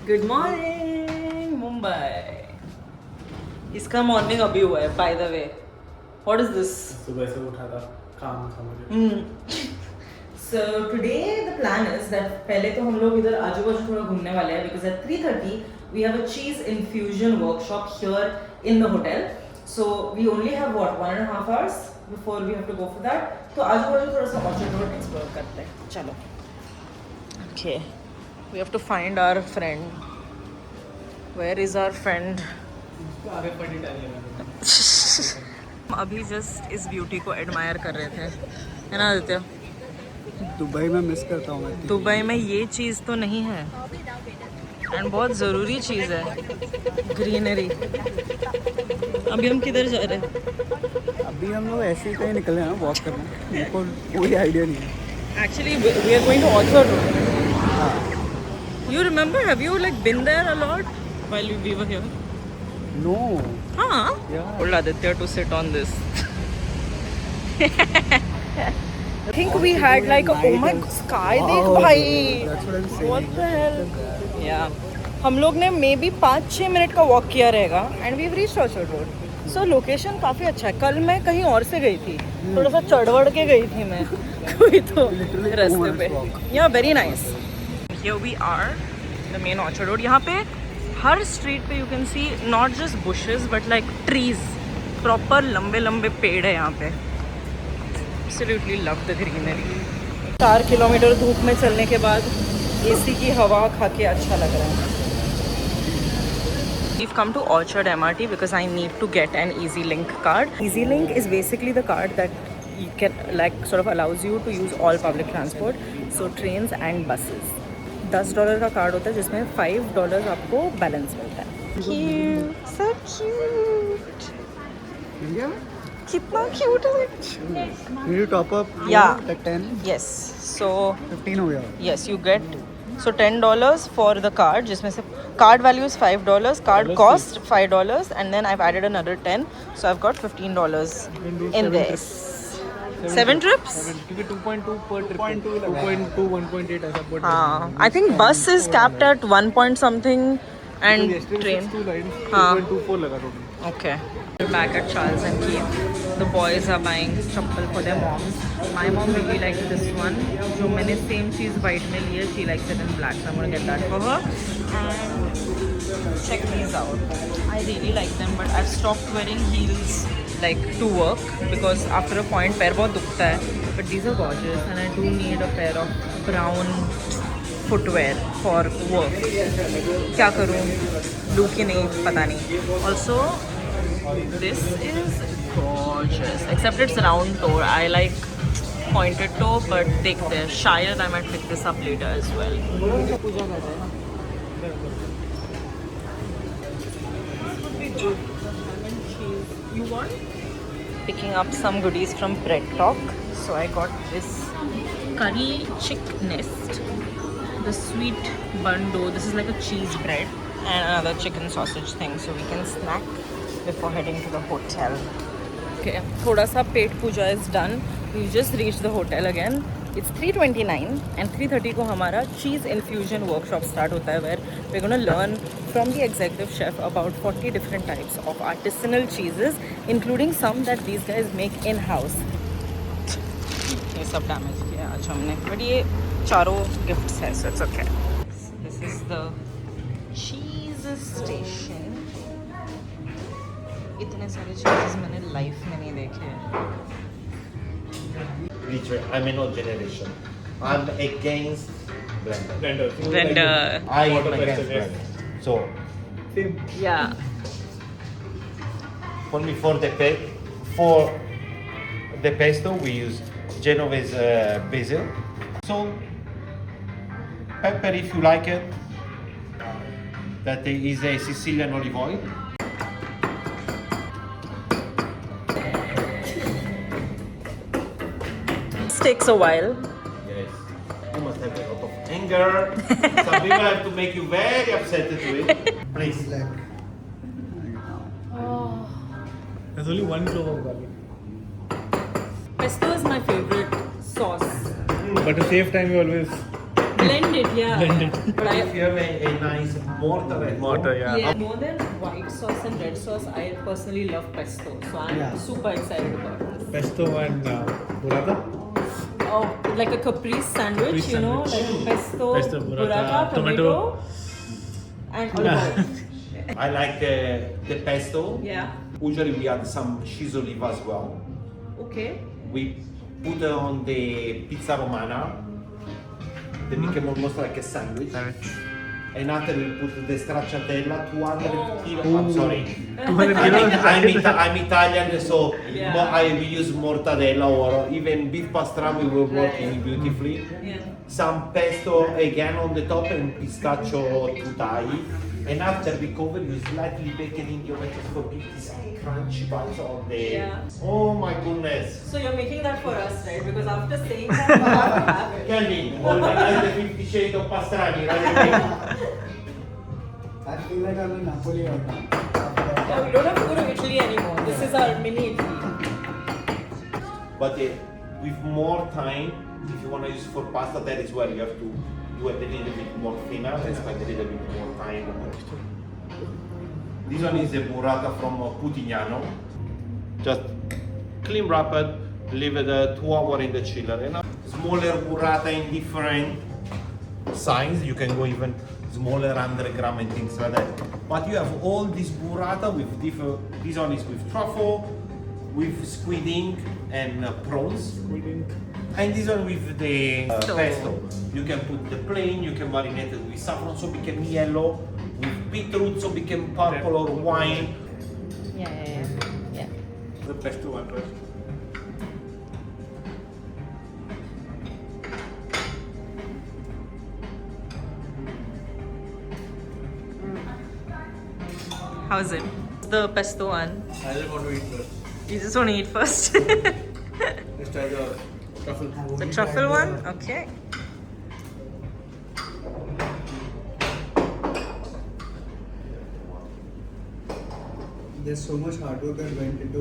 Good morning Mumbai. इसका morning अभी हुआ है by the way. What is this? सुबह से उठा था, काम था मुझे। So today the plan is that पहले तो हम लोग इधर आजू बाजू थोड़ा घूमने वाले हैं because at 3:30 we have a cheese infusion workshop here in the hotel. So we only have what 1.5 hours before we have to go for that. तो आजू बाजू थोड़ा सा ऑर्चर्ड रोड एक्सप्लोर करते हैं। चलो। Okay. We have to find our friend. Where is our friend? आगे पड़ी डाली हम अभी जस्ट इस ब्यूटी को एडमायर कर रहे थे, है ना आदित्य? दुबई में मिस करता हूँ मैं। दुबई में ये चीज़ तो नहीं है एंड बहुत ज़रूरी चीज़ है, ग्रीनरी। अभी हम किधर जा रहे हैं? अभी हम लोग ऐसे ही कहीं निकले हैं वॉक करने, मेरे को कोई आइडिया नहीं है। Actually, we are going to Orchard Road. You remember? Have you like been there a lot while we were here? No Huh? Yeah. Told Aditya to sit on this. I think we had like oh my sky देख भाई. That's what I'm saying. What the hell? Yeah. हम लोग ने maybe 5-6 minute का walk किया रहेगा and we reached Orchard Road. So location काफ़ी अच्छा है। कल मैं कहीं और से गई थी, थोड़ा सा चढ़वड़ के गई थी मैं कोई तो रास्ते पे। Yeah very nice. Here we are the main Orchard Road. यहाँ पे हर स्ट्रीट पे you can see not just bushes but like trees, proper लंबे लंबे पेड़ है यहाँ पे। Absolutely love the greenery. 4 kilometre धूप में चलने के बाद एसी की हवा खा के अच्छा लग रहा है। We've come to Orchard MRT because I need to get an EasyLink card. EasyLink is basically the card that you can like sort of allows you to use all public transport, so trains and buses. $10 का card होता है जिसमें $5 आपको balance मिलता है। Cute, so cute. Yeah. कितना cute है? Did you top up? Yeah. Like 10? Yes. So 15 हो गया। yes, you get so $10 for the card, जिसमें से card value is $5, card cost $5, and then I've added another 10, so I've got $15 in this. 7 trips? क्योंकि 2.2 per trip। 2.2, 1.8 ऐसा per trip। हाँ, I think bus is capped at 1 point something and train. 2 lines, हाँ. 2.24 लगा total। Okay. We're back at Charles and Keith. The boys are buying chappal for their moms. My mom really likes this one. जो मैंने same चीज़ white में ली है, she likes it in black, so I'm gonna get that for her. And check these out. I really like them, but I've stopped wearing heels like to work because after a point पैर बहुत दुखता है. But these are gorgeous, and I do need a pair of brown footwear for work. क्या करूँ? लूँ कि नहीं पता नहीं. Also, this is gorgeous. Except it's round toe. I like pointed toe, but देखते हैं. शायद I might pick this up later as well. पूजा कर रहे हैं. This would be good. Lemon cheese. You want? Picking up some goodies from Bread Talk. So I got this curry chick nest, the sweet bun dough. This is like a cheese bread and another chicken sausage thing, so we can snack before heading to the hotel. Okay, thoda sa pet puja is done. We just reached the hotel again. It's 3:29 and 3:30 को हमारा cheese infusion workshop start होता है, where we're going to learn from the executive chef about 40 different types of artisanal cheeses, including some that these guys make in-house. ये सब damage किया आज हमने, but ये चारों गिफ्ट्स है, so it's okay. This is the cheese station. इतने सारे चीज़ेस मैंने लाइफ में नहीं देखे हैं. I'm an old generation. I'm against blender. Blender. I am against blender. So Yeah. for me, for the pesto, we use Genovese basil, salt, pepper if you like it. That is a Sicilian olive oil. This takes a while. Yes. You must have a lot of anger. Some people have to make you very upset to it. Please. There's only 1 clove of garlic. Pesto is my favorite sauce. But to save time, you always Blended, yeah. Blended. But If you have a nice mortar at home, Mortar, yeah. more than white sauce and red sauce, I personally love pesto. So I'm super excited about this. Pesto and burrata. Oh, like a caprese sandwich, Caprese you know, sandwich. like pesto, Pesto, burrata, tomato, and olive oil. I like the pesto. Yeah. Usually we add some cheese olive as well. Okay. We put it on the pizza romana. They become almost like a sandwich. And after we put the stracciatella, 200 kilos. I'm sorry. 200 kilos. I'm Italian, so Yeah. I use mortadella or even beef pastrami will working beautifully. Yeah. Some pesto again on the top and pistachio tutai. And after we cover, you slightly bake it in the oven just for give this crunchy bites on the. Yeah. Oh my goodness. So you're making that for us, right? Because after saying that, we have to have it. Kelly, organize the 50 Shades of Pastrami right away. I feel like I'm in Napoli right now. Yeah, we don't have to go to Italy anymore. This is our mini Italy. But with more time, if you want to use for pasta, that is where you have to do it a little bit more thinner and spend a little bit more time. This one is a burrata from Putignano. Just clean wrap it, leave it 2 hours in the chiller. And smaller burrata in different size. You can go even smaller, 100 gram and things like that. But you have all this burrata with different. This one is with truffle, with squid ink and prawns. And this one with the pesto. You can put the plain, you can marinate it with saffron so become yellow, with beetroot so become purple or wine. Yeah. The pesto one first. How's it? The pesto one. I just want to eat first. You just want to eat first? Let's try the truffle. The truffle one? Okay. There's so much hard work that went into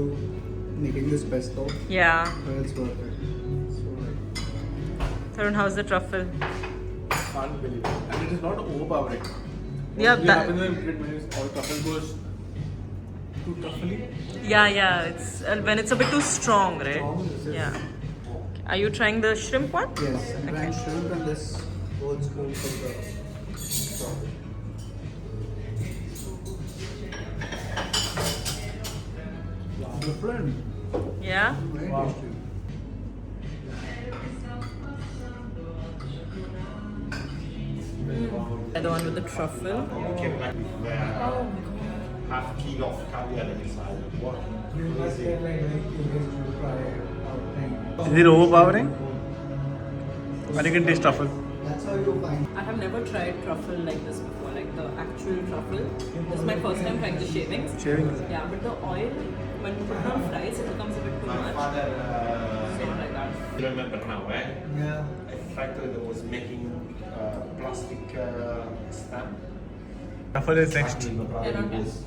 making this pesto, Yeah. but it's worth it. So like, Tarun, how's the truffle? Can't believe it. And it is not overpowering. Yeah, What that- happens when it means all truffle goes too truffly. Yeah. It's when it's a bit too strong, right? Strong, yes. Yeah. Are you trying the shrimp one? yes, I'm trying Okay. shrimp and this old school for the strawberry. Different. Yeah. Very Wow. tasty. The one with the truffle. You came back with half kilo of caviar inside. What? You must get like very curious to try out things. Is it overpowering? And you can taste truffle. That's how you find. I have never tried truffle like this before, like the actual truffle. This is my first time trying the shavings. Shavings. Yeah, but the oil, when you put it on fries, it becomes a bit too My much. father, So not like that. you remember now, Yeah. a factory that was making plastic stamp. Truffle is next. Yes.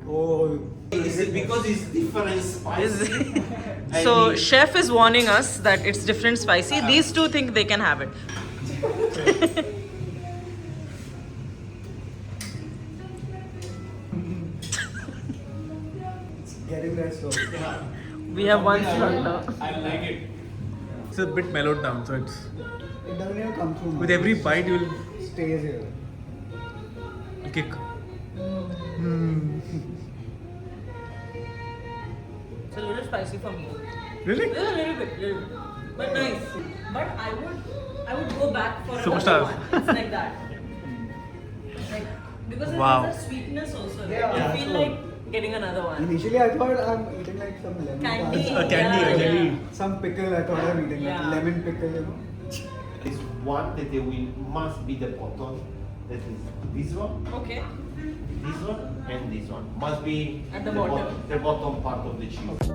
Oh, Is it because it's different spicy? And So he- chef is warning us that it's different spicy. These two think they can have it. getting there so. We have one slaughter. I like it. It's a bit mellowed down, so it's It doesn't even come through. with every bite you'll stays here. kick. It's a little spicy for me. Really? A little bit. But nice. But I would go back for another Superstars. one. It's like that. Like, because Wow. there's a sweetness also. Right? Yeah, I feel so- like getting another one. Initially, I thought I'm eating like some lemon. Candy. pasta. Candy. Some pickle. I thought I'm eating Yeah. like lemon pickle. You know. This one that they will must be the bottom. That is this one, Okay. this one, and this one. Must be At the bottom. The bottom part of the cheese.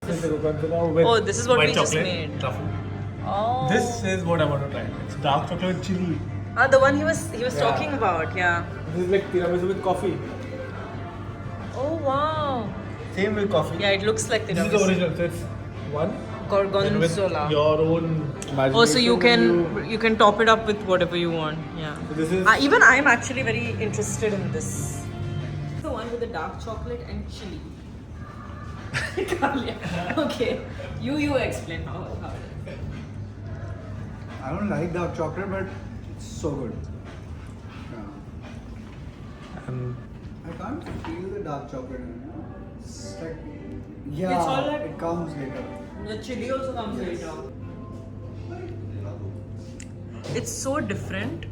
Oh, this is what we just made. Truffle. Oh. This is what I want to try. It's dark chocolate chili. Ah, the one he was Yeah. talking about. Yeah. This is like tiramisu with coffee. Oh wow. Same with coffee. Yeah, it looks like This is the tiramisu. original. So it's one. Then with Gorgonzola. your own imagination. Oh, so you can top it up with whatever you want. Yeah. So this is Even I'm actually very interested in this. The one with the dark chocolate and chili. Okay. You explain how it is. I don't like dark chocolate, but it's so good. Yeah. and I can't feel the dark chocolate in it. It's like, yeah, It's all like- it comes later. The chili also comes later. It's so different.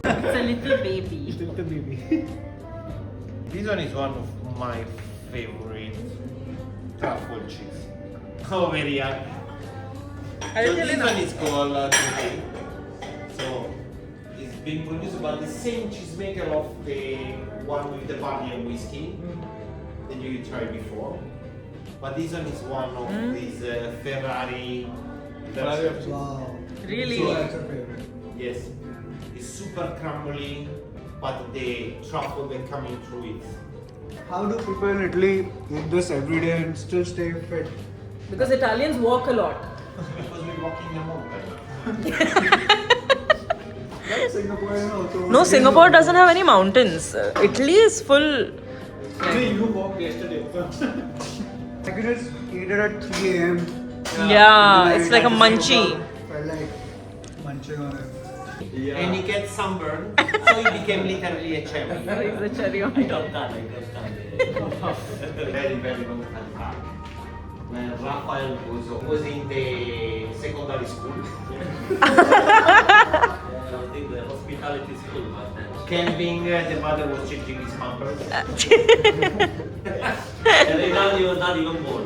It's a little baby. still the baby. This one is one of my favorite truffle cheese. Over here. So this one is called Tutti. So it's being produced by the same cheesemaker of the one with the barley and whiskey that you tried before. But this one is one of these Ferrari versions. Wow. Really? So that's your favorite. Yes. It's super crumbly, but the truffle that coming through it. How do people in Italy eat this every day and still stay fit? Because Italians walk a lot. Because we walk in the mountain. Singaporean also. No, Singapore doesn't have any mountains. Italy is full. Hey, you walked yesterday. I could just eat it at 3 a.m. Yeah, it's like a munchie. Felt like munching on it. And he gets sunburned, so he became literally a cherry. It's a cherry on top. Very, very long time back. When Raphael was in the secondary school. I think the hospitality school was then. Camping, the mother was changing his pampers. And Rinaldi was not even born.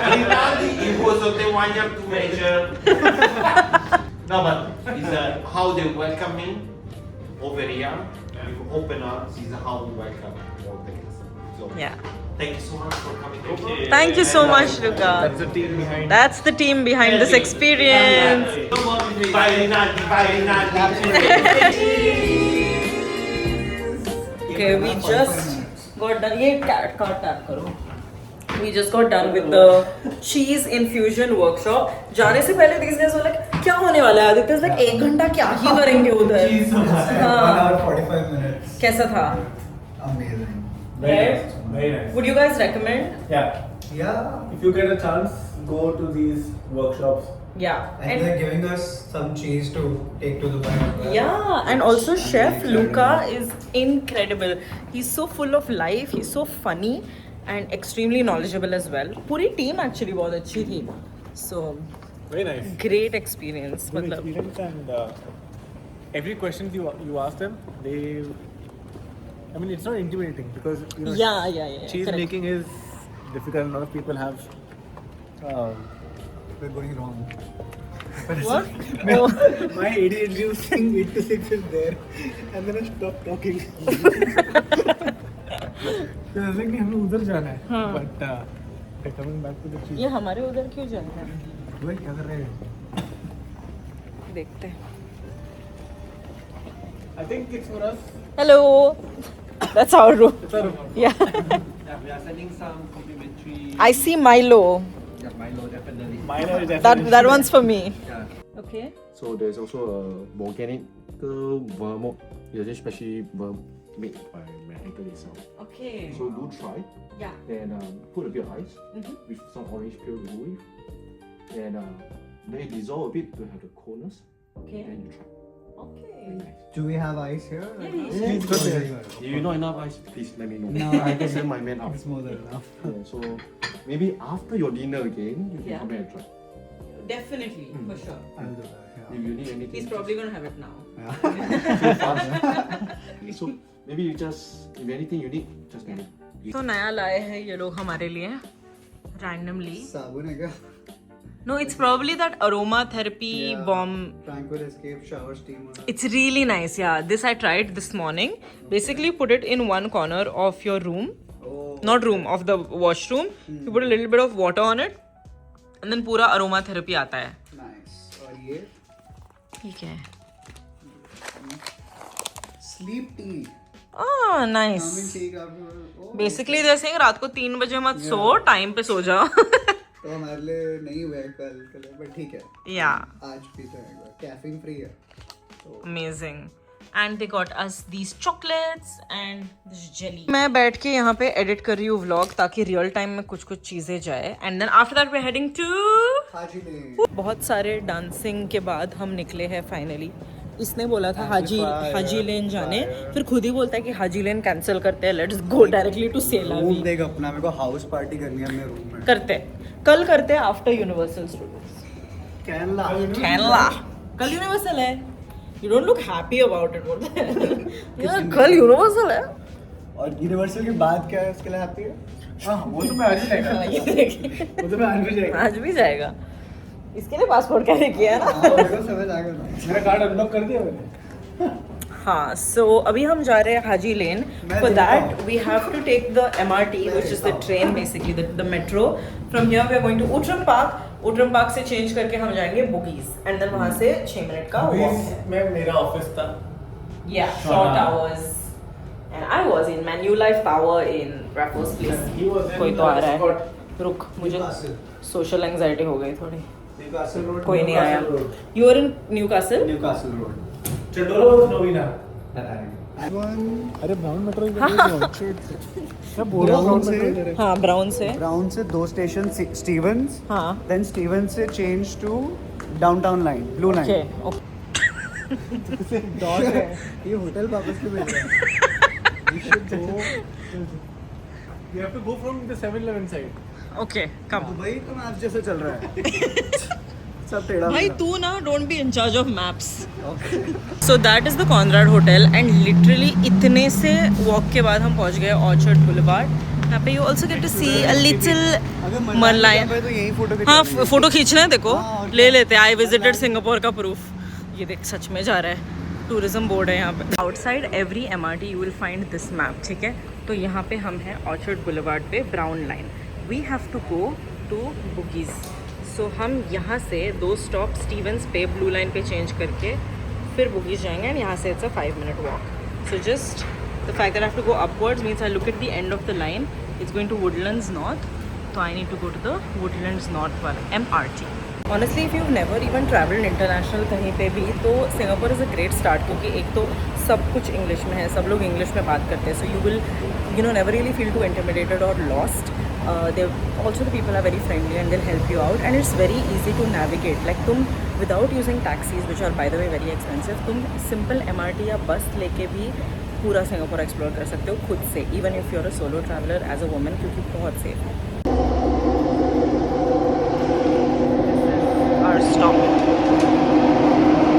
Rinaldi, he was on the 1 year to measure. No, but it's how they welcome me over here with open arms is how we welcome all the guests. So Yeah. thank you so much for coming over. Thank you so much, Luca. That's the team behind. That's the team behind this experience. Bye Rinaldi, bye Rinaldi. Okay, we just got done. ये cat tap करो. We just got done with the cheese infusion workshop. जाने से पहले these guys were like, क्या होने वाला है? Aditya was like, 1 घंटा क्या ही करेंगे उधर? 1 hour 45 minutes. कैसा था? Amazing. Very nice. Very nice. Would you guys recommend? Yeah. Yeah. If you get a chance, go to these workshops. Yeah. And they're giving us some cheese to take to Dubai as well. Yeah, and also Chef Luca is incredible. He's so full of life, he's so funny and extremely knowledgeable as well. पूरी team actually बहुत अच्छी थी. So Very nice. great experience. Good मतलब experience and every question you ask them, they. I mean, it's not intimidating because you know. yeah. Cheese correct. making is difficult. A lot of people have. We're going wrong. What? No, Oh. my ADHD was saying 8 to 6 is there, and then I stopped talking. So I was like, हमें उधर जाना है. हाँ. But they're coming back to the cheese. ये हमारे उधर क्यों जाना है? भाई क्या कर रहे हैं? देखते हैं. I think it's for us. Hello. That's our room. It's our Yeah. Yeah, we are sending some complimentary. I see Milo. Yeah, Milo definitely. minor is definitely. That one's for me. Yeah. Okay. So there's also a organic vermouth. It's a specially made by my uncle itself. Okay. So do try Yeah. and put a bit of ice Mhm. with some orange peel to go with. And then you dissolve a bit to have the coldness. Okay. Then you try. Okay. Very nice. Do we have ice here? Yeah, Please go there. If you not enough ice, please let me know. No, I can send my man out. It's more than enough. Yeah, so maybe after your dinner again, you can Yeah. come back and try. Definitely, for sure. I'll do that. If you need anything, He's probably gonna have it now. so fast. So maybe you just, if anything you need, just let me know. तो नया लाए हैं ये लोग हमारे लिए randomly. साबुन है क्या? No, it's probably that aromatherapy bomb. Tranquil Escape shower steamer. It's really nice, yeah. This I tried this morning. Basically, put it in one corner of your room. Oh. Not room, of the washroom. You put a little bit of water on it. And then पूरा aromatherapy आता है. Nice. और ये ठीक है. sleep tea. Ah, nice. Calming tea काफी. Oh. Basically, they're saying रात को 3 बजे मत सो, टाइम पे सो जाओ. तो हमारे लिए नहीं हुआ है कल के लिए, but ठीक है. Yeah. आज पीते हैं एक बार. Caffeine free है. Amazing. And they got us these chocolates and this jelly. मैं बैठ के यहाँ पे edit कर रही हूँ vlog ताकि real time में कुछ चीजें जाए. And then after that we're heading to हाजी लेन. बहुत सारे डांसिंग के बाद हम निकले हैं फाइनली. इसने बोला था हाजी लेन जाने, फिर खुद ही बोलता है कि हाजी लेन कैंसिल करते हैं, लेट्स गो डायरेक्टली टू सेला. रूम देख अपना, मेरे को हाउस पार्टी करनी है अपने रूम में. करते कल करते हैं आफ्टर यूनिवर्सल स्टूडियोज. केरला कल यूनिवर्सल है. You don't look happy about it. बोलते हैं कल यूनिवर्सल है. और यूनिवर्सल के बाद क्या है उसके लिए हैप्पी है? हाँ वो तो मैं आज ही जाएगा. वो तो मैं आज भी जाएगा. आज भी जाएगा. इसके लिए पासपोर्ट कैसे किया ना. मेरे को समझ आ गया. मेरा कार्ड अनलॉक कर दिया मैंने. हाँ, सो अभी हम जा रहे हैं Haji Lane. For that we have to take the MRT which is the train, basically the metro. From here we are going to Outram Park. उटरम पार्क से चेंज करके हम जाएंगे बुगीज एंड देन वहां से 6 मिनट का वॉक. में मेरा ऑफिस था. या short hours. And I was in Manulife Tower in Raffles Place. कोई तो आ रहा है. रुक, मुझे सोशल एंजाइटी हो गई थोड़ी. Newcastle road. कोई नहीं आया. You are in Newcastle. Newcastle road. चंडोला नवीना. अरे ब्राउन मेट्रो क्या बोल रहा हूँ. हाँ, ब्राउन से. ब्राउन से 2 स्टेशन स्टीवंस. हाँ. देन स्टीवंस से change to Downtown line, blue line. डॉट है. ये होटल वापस क्यों मिल रहा है? You have to go from the 7-Eleven side. Okay, come. Dubai तो मैप जैसे चल रहा है. सब टेढ़ा. भाई तू ना don't be in charge of maps. So that is the Conrad hotel and literally इतने से वॉक के बाद हम पहुंच गए ऑर्चर्ड बुलेवार्ड. यहाँ पे you also get to see a little Merlion. तो यही फोटो. हाँ, फोटो खींचना है देखो. हाँ, ले लेते हैं. आई विजिटेड सिंगापुर का प्रूफ. ये देख, सच में जा रहा है. टूरिज्म बोर्ड है यहाँ पे. Outside every MRT you will find this map. ठीक है, तो यहाँ पे हम हैं ऑर्चर्ड बुलेवार्ड पे, brown line. We have to go to Bugis. So हम यहाँ से 2 स्टॉप स्टीवंस पे ब्लू लाइन पे चेंज करके फिर बुगीज जाएंगे. एंड यहाँ से it's a 5 minute walk. So just the fact that I have to go upwards means I look at the end of the line. It's going to Woodlands North. तो I need to go to the Woodlands North वाला MRT. Honestly if you never even travelled international कहीं पे भी, तो Singapore is a great start. क्योंकि एक तो सब कुछ इंग्लिश में है, सब लोग इंग्लिश में बात करते हैं. So you will never really feel too intimidated or lost. Also the people are very friendly and they'll help you out, and it's very easy to navigate. Like तुम without using taxis, which are by the way very expensive, तुम simple MRT या बस लेके भी पूरा Singapore explore कर सकते हो खुद से, even if you're a solo traveler as a woman, क्योंकि बहुत सेफ है. Our stop.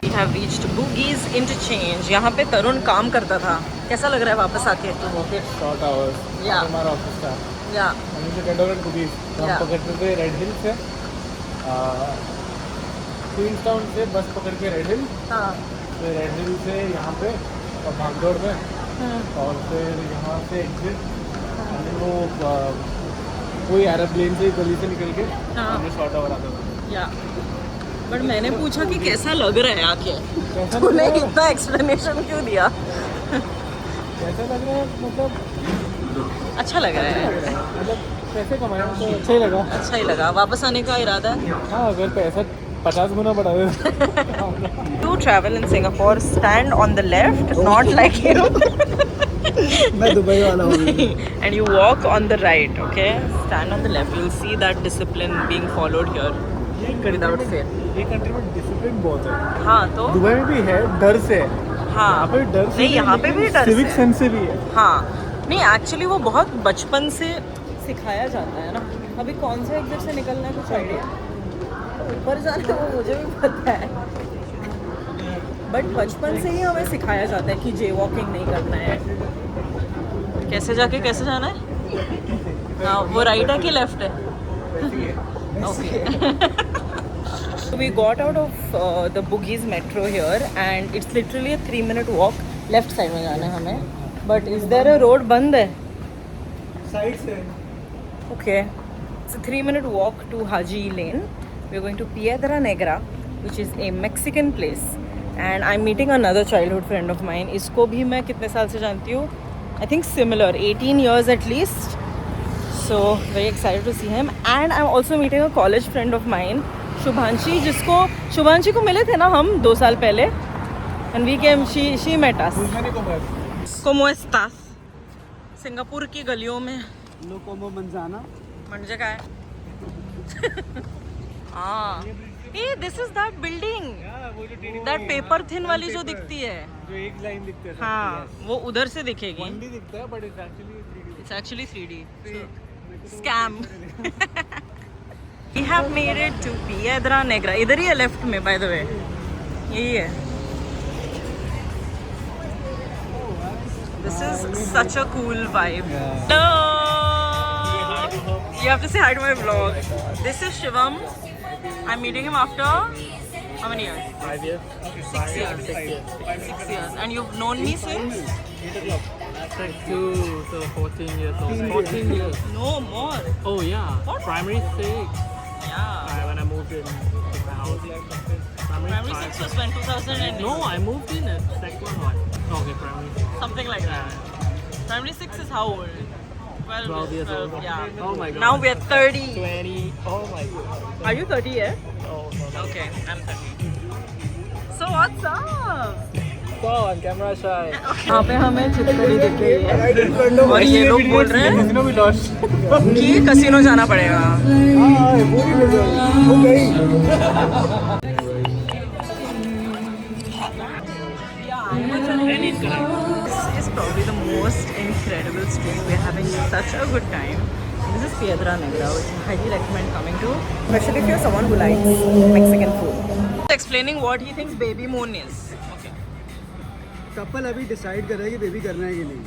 We have reached Bugis Interchange. यहाँ पे तरुण काम करता था. कैसा लग रहा है वापस आके? Short hours. Yeah. हमारा ऑफिस था. या कैंडोलेट बुगीज. हम Yeah. पकड़ते थे रेड हिल से. क्वींस टाउन से बस पकड़ के रेड हिल. हाँ. फिर रेड हिल से यहाँ पे और भागदौड़ में. और फिर यहाँ से एग्जिट. वो कोई एरोप्लेन से गली से निकल के हाँ. हमने शॉर्ट आवर आता था. या बट मैंने पूछा कि कैसा लग रहा है आके. कैसा लग तूने रहा है? इतना एक्सप्लेनेशन क्यों दिया? कैसा लग रहा है? मतलब अच्छा लग रहा है. मतलब पैसे कमाए तो अच्छा ही लगा. अच्छा ही लगा. वापस आने का इरादा है. हाँ, अगर पैसा 50 गुना बढ़ा दे. To travel in Singapore, stand on the left, not like you. मैं दुबई वाला हूँ. And you walk on the right, okay? Stand on the left. You'll see that discipline being followed here without fear. ये country में discipline बहुत है. हाँ तो Dubai में भी है, डर से. हाँ, यहाँ पे डर से नहीं, यहाँ पे भी डर सिविक से. सेंस से भी है. हाँ, नहीं एक्चुअली वो बहुत बचपन से सिखाया जाता है ना. अभी कौन से एग्जिट से निकलना है कुछ आइडिया? ऊपर जाना है वो मुझे भी पता है, बट बचपन से ही हमें सिखाया जाता है कि जे वॉकिंग नहीं करना है. कैसे जाके कैसे जाना है? हाँ, वो राइट है कि लेफ्ट है? Okay. We got out of the Bugis metro here and it's literally a 3-minute walk. Left side में जाना है हमें. But is there a road बंद है? साइड से Okay. It's a 3-minute walk to Haji Lane. We're going to Piedra Negra, which is a Mexican place. And I'm meeting another childhood friend of mine. इसको भी मैं कितने साल से जानती हूँ? I think similar, 18 years at least. So very excited to see him. And I'm also meeting a college friend of mine, Shubhanshi, जिसको शुभांशी को मिले थे ना हम 2 साल पहले. And we came, she met us. ¿Cómo estás? Singapore की गलियों में लो कोमो मंजाना म्हणजे काय? हाँ. Hey, this is that building. That paper thin वाली जो दिखती है. जो एक लाइन दिखते हैं हाँ, वो उधर से दिखेगी. 1D दिखता है but it's actually 3D It's actually 3D. Scam. We have made it to Piedra Negra. इधर ही है लेफ्ट में, by the way. यही है. This is such a cool vibe. Hello. You have to say hi to my vlog. This is Shivam. I'm meeting him after how many years? 5 years 6 years. 6 years. And you've known me since? Like 2 so 14 years old 14 years No more. oh yeah What? primary 6 Yeah. when I moved in to my house Primary 6 was when 2008. no I moved in at second one okay primary Something like that. Primary 6 is how old? 12 years old Yeah. oh my god Now we're 30. 20 oh my god Are you 30 yet? oh no Okay, I'm 30. So what's up? so on camera shy यहाँ पे हमें चित्रकारी दिख रही है और ये लोग बोल रहे हैं भी लॉस्ट कि कसिनो जाना पड़ेगा. वो गई This is probably the most incredible street. We're having such a good time. This is Piedra Negra, which I highly recommend coming to, especially if you're someone who likes Mexican food. Explaining what he thinks baby moon is. Okay. Couple अभी decide कर रहा है कि baby करना है कि नहीं.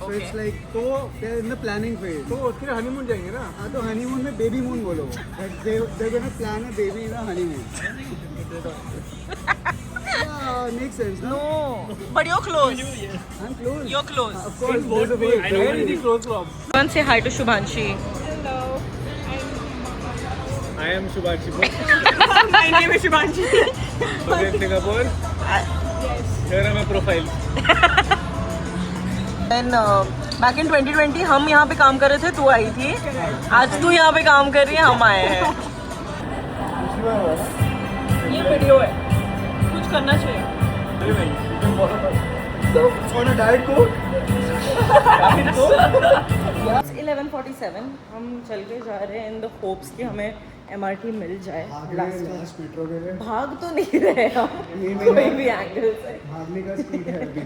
So Okay. it's like तो they're in the planning phase. तो फिर हनीमून जाएंगे ना हाँ तो हनीमून में बेबी मून बोलो. But they're gonna plan a baby in a honeymoon. Yeah, makes sense. No, No, but you're close. I'm close. You're close. Of course, there's a way. I know anything close to up Go and say hi to Shubhanshi. I am Shubhanshi My name is Shubhanshi. in Singapore here are my profile Then back in 2020 हम यहाँ पे काम कर रहे थे, तू आई थी. आज तू यहाँ पे काम कर रही है, हम आए हैं. ये वीडियो है, कुछ करना चाहिए. On a diet coke? It's 11:47. हम चल के जा रहे हैं in the hopes कि हमें MRT मिल जाए. लास्ट मेट्रो के लिए भाग तो नहीं रहे हम नहीं, कोई भी एंगल से. भागने का स्पीड है अभी.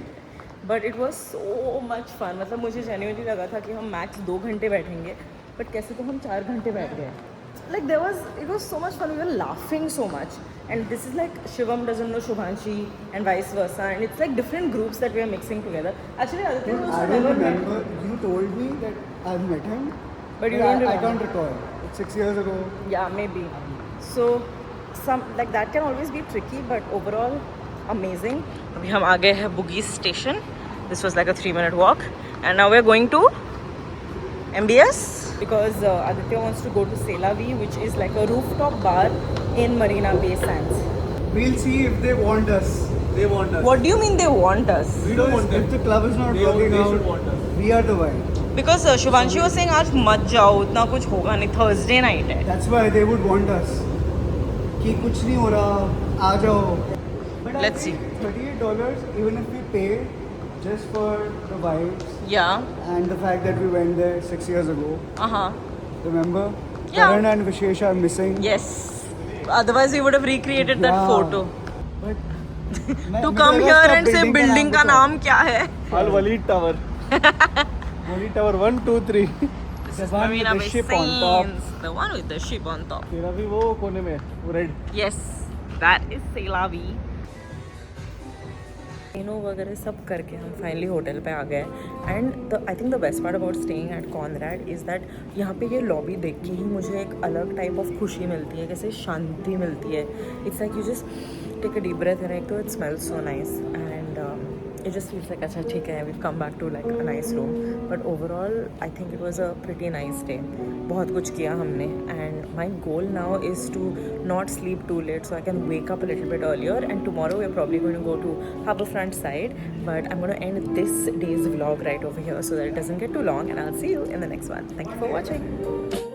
But it was so much fun. मतलब मुझे जेन्युइनली लगा था कि हम मैक्स 2 घंटे बैठेंगे, बट कैसे तो हम 4 घंटे बैठ गए. Like it was so much fun. We were laughing so much, and this is like Shivam doesn't know Shubhanshi and vice versa, and it's like different groups that we are mixing together. Actually, Aditya was I don't remember. You told me that I've met him, But you don't I remember. can't recall. It's 6 years ago. Yeah, maybe. So some like that can always be tricky, but overall amazing. अभी हम आ गए हैं Bugis station. This was like a 3-minute walk, and now we're going to MBS because Aditya wants to go to C'est La Vie, which is like a rooftop bar in Marina Bay Sands. We'll see if they want us. They want us. What do you mean they want us? We don't want them. If the club is not working out, we are the one. Because Shubhanshi was saying आज मत जाओ, उतना कुछ होगा नहीं. Thursday night है. That's why they would want us. कि कुछ नहीं हो रहा, आ जाओ. But I Let's think $38 even if we pay just for the vibes Yeah. and the fact that we went there 6 years ago. Remember? Yeah. Karan and Vishesh are missing. Yes. Otherwise we would have recreated that Yeah. photo. But To come here and say building का नाम क्या है? Al Walid Tower Walid Tower 1 2 3 This is The one Marina with Bay the ship on top. Sands. The one with the ship on top. तेरा भी वो कोने में वो red Yes, that is C'est La Vie. तीनों वगैरह सब करके हम फाइनली होटल पे आ गए. And I think the best part about staying at Conrad is that यहाँ पे ये लॉबी देख के ही मुझे एक अलग टाइप ऑफ खुशी मिलती है, कैसे शांति मिलती है. It's like you just take a deep breath and एक तो it smells so nice and it just feels like अच्छा ठीक है, we've come back to like a nice room. But overall I think it was a pretty nice day. बहुत कुछ किया हमने and my goal now is to not sleep too late so I can wake up a little bit earlier, and tomorrow we're probably going to go to Harbourfront side, but I'm going to end this day's vlog right over here so that it doesn't get too long, and I'll see you in the next one. Thank you for watching.